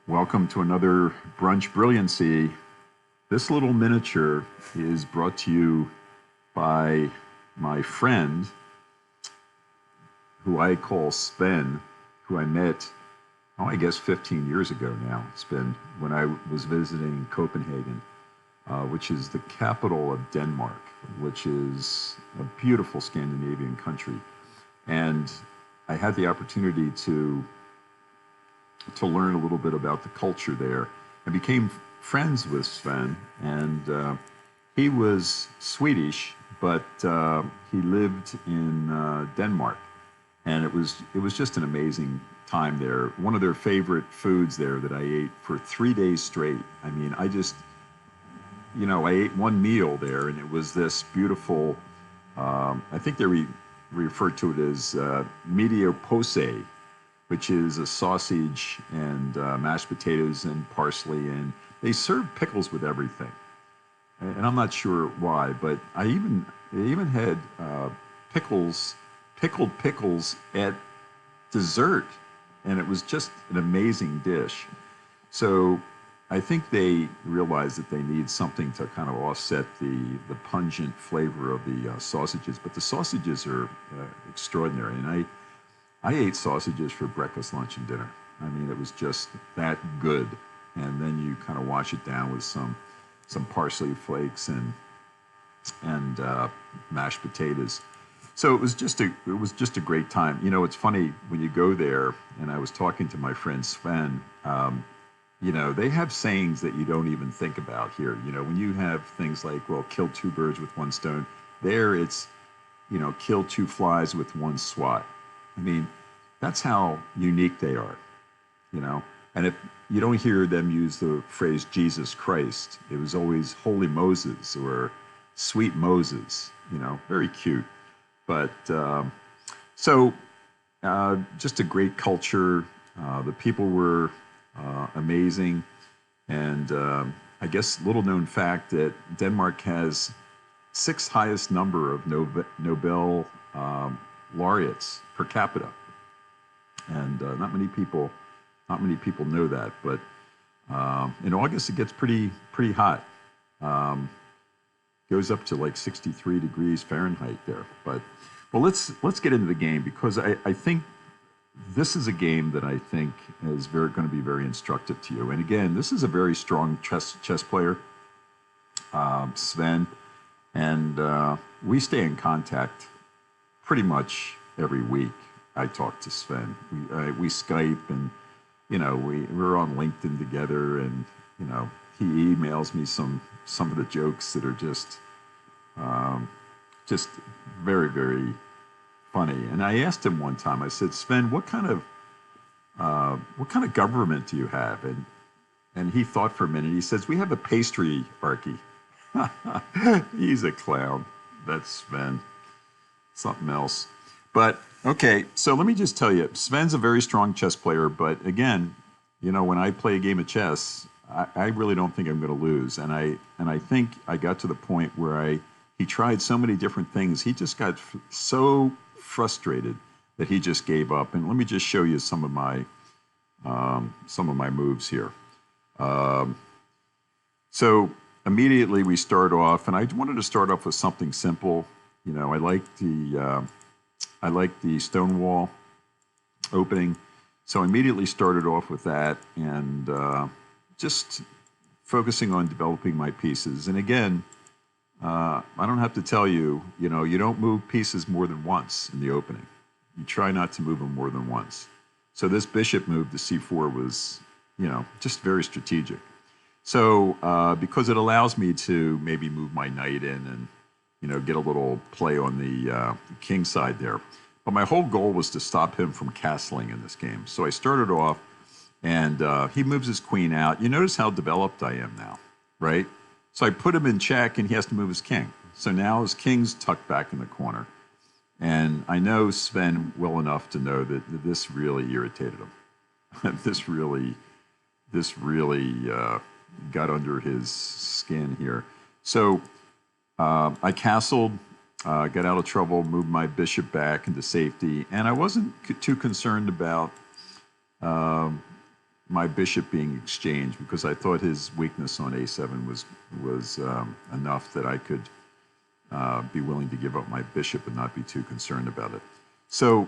Welcome to another Brunch Brilliancy. This little miniature is brought to you by my friend, who I call Swen, who I met, I guess 15 years ago now. It's been when I was visiting Copenhagen, which is the capital of Denmark, which is a beautiful Scandinavian country. And I had the opportunity to learn a little bit about the culture there. I became friends with Sven, and he was Swedish, but he lived in Denmark, and it was just an amazing time there. One of their favorite foods there that I ate for 3 days straight. I mean, I ate one meal there, and it was this beautiful. I think they refer to it as medio pose, which is a sausage and mashed potatoes and parsley, and they serve pickles with everything. And I'm not sure why, but they even had pickled pickles at dessert, and it was just an amazing dish. So I think they realized that they need something to kind of offset the pungent flavor of the sausages, but the sausages are extraordinary, and I ate sausages for breakfast, lunch, and dinner. I mean, it was just that good. And then you kind of wash it down with some parsley flakes and mashed potatoes. So it was just a great time. You know, it's funny when you go there. And I was talking to my friend Sven. They have sayings that you don't even think about here. You know, when you have things like, well, kill two birds with one stone. There, it's kill two flies with one swat. I mean, that's how unique they are, And if you don't hear them use the phrase Jesus Christ, it was always Holy Moses or Sweet Moses, very cute. But just a great culture. The people were amazing. And I guess little known fact that Denmark has sixth highest number of Nobel laureates per capita, and not many people know that. But in August it gets pretty hot. Goes up to like 63 degrees Fahrenheit there. But let's get into the game, because I think this is a game that I think is going to be very instructive to you. And again, this is a very strong chess player, Sven, and we stay in contact pretty much every week. I talk to Sven. We Skype, and we're on LinkedIn together, and he emails me some of the jokes that are just very, very funny. And I asked him one time. I said, Sven, what kind of government do you have? And he thought for a minute. He says, we have a patriarchy. He's a clown. That's Sven. Something else. But okay, so let me just tell you, Sven's a very strong chess player, but again, when I play a game of chess, I really don't think I'm going to lose. And I think I got to the point where he tried so many different things. He just got so frustrated that he just gave up. And let me just show you some of my moves here. So immediately we start off, and I wanted to start off with something simple. I like the Stonewall opening, so I immediately started off with that, and just focusing on developing my pieces. And again, I don't have to tell you, you don't move pieces more than once in the opening. You try not to move them more than once. So this bishop move to c4 was, just very strategic. So because it allows me to maybe move my knight in and get a little play on the king side there. But my whole goal was to stop him from castling in this game. So I started off, and he moves his queen out. You notice how developed I am now, right? So I put him in check, and he has to move his king. So now his king's tucked back in the corner. And I know Sven well enough to know that this really irritated him. this really got under his skin here. So I castled, got out of trouble, moved my bishop back into safety, and I wasn't too concerned about my bishop being exchanged because I thought his weakness on a7 was enough that I could be willing to give up my bishop and not be too concerned about it. So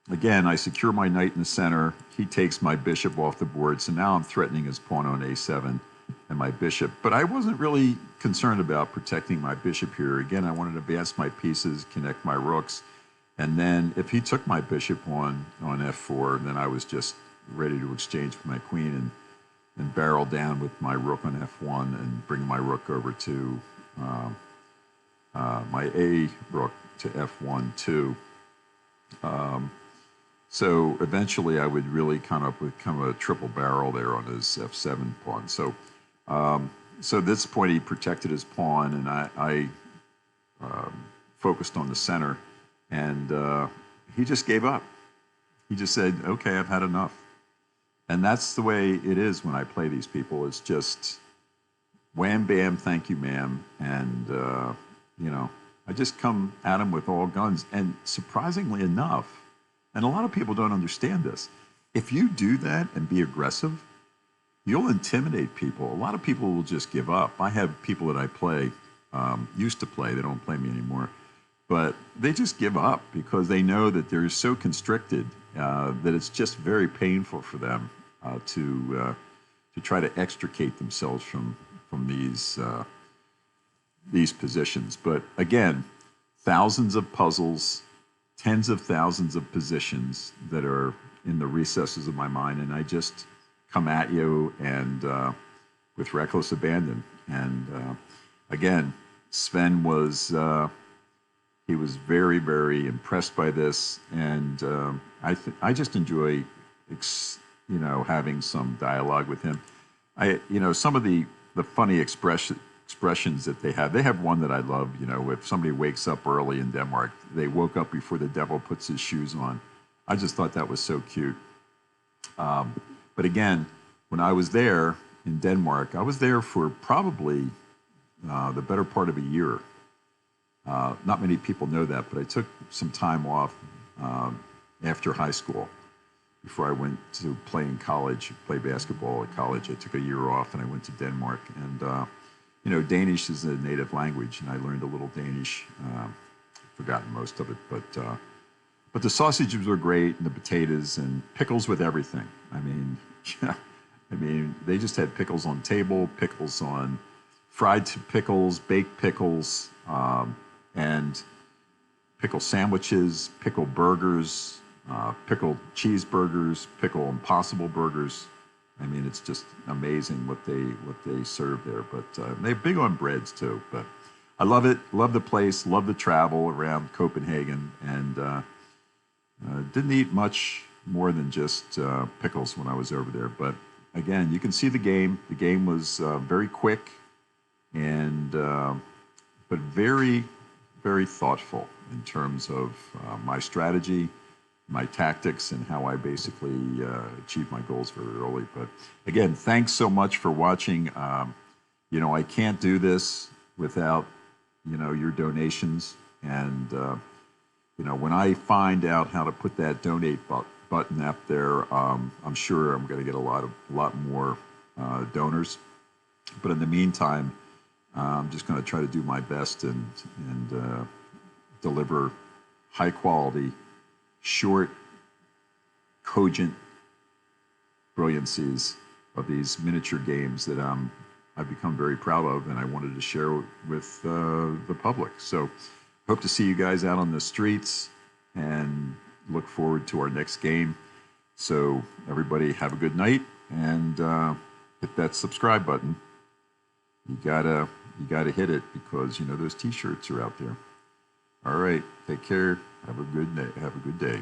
again, I secure my knight in the center. He takes my bishop off the board. So now I'm threatening his pawn on a7 and my bishop. But I wasn't really concerned about protecting my bishop here. Again, I wanted to advance my pieces, connect my rooks. And then if he took my bishop on f4, then I was just ready to exchange for my queen and barrel down with my rook on f1 and bring my rook over to my a rook to f1 too. So eventually I would really kind of become a triple barrel there on his f7 pawn. So at this point he protected his pawn, and I focused on the center, and he just gave up. He just said, okay, I've had enough. And that's the way it is when I play these people. It's just wham, bam, thank you, ma'am. And, you know, I just come at him with all guns. And surprisingly enough, and a lot of people don't understand this, if you do that and be aggressive, you'll intimidate people. A lot of people will just give up. I have people that I play, used to play, they don't play me anymore, but they just give up because they know that they're so constricted that it's just very painful for them to try to extricate themselves from these positions. But again, thousands of puzzles, tens of thousands of positions that are in the recesses of my mind, and I just come at you and with reckless abandon. And again, Sven was he was very, very impressed by this, and I just enjoy having some dialogue with him. Some of the funny expressions that they have one that I love. If somebody wakes up early in Denmark, they woke up before the devil puts his shoes on. I just thought that was so cute. But again, when I was there in Denmark, I was there for probably the better part of a year. Not many people know that, but I took some time off after high school before I went to play in college, play basketball at college. I took a year off and I went to Denmark. And, Danish is a native language, and I learned a little Danish. Forgotten most of it, but the sausages were great, and the potatoes, and pickles with everything. I mean, they just had pickles on table, pickles on fried pickles, baked pickles, and pickle sandwiches, pickle burgers, pickled cheeseburgers, pickle impossible burgers. I mean, it's just amazing what they serve there. But they're big on breads too. But I love it. Love the place. Love the travel around Copenhagen, and didn't eat much more than just pickles when I was over there. But again, you can see the game. The game was very quick, and but very, very thoughtful in terms of my strategy, my tactics, and how I basically achieve my goals very early. But again, thanks so much for watching. I can't do this without your donations, and when I find out how to put that donate button up there, I'm sure I'm going to get a lot more donors. But in the meantime, I'm just going to try to do my best and deliver high quality, short, cogent brilliancies of these miniature games that I've become very proud of, and I wanted to share with the public. So hope to see you guys out on the streets, and look forward to our next game. So everybody have a good night, and hit that subscribe button. You gotta hit it, because those t-shirts are out there. All right, take care. Have a good day.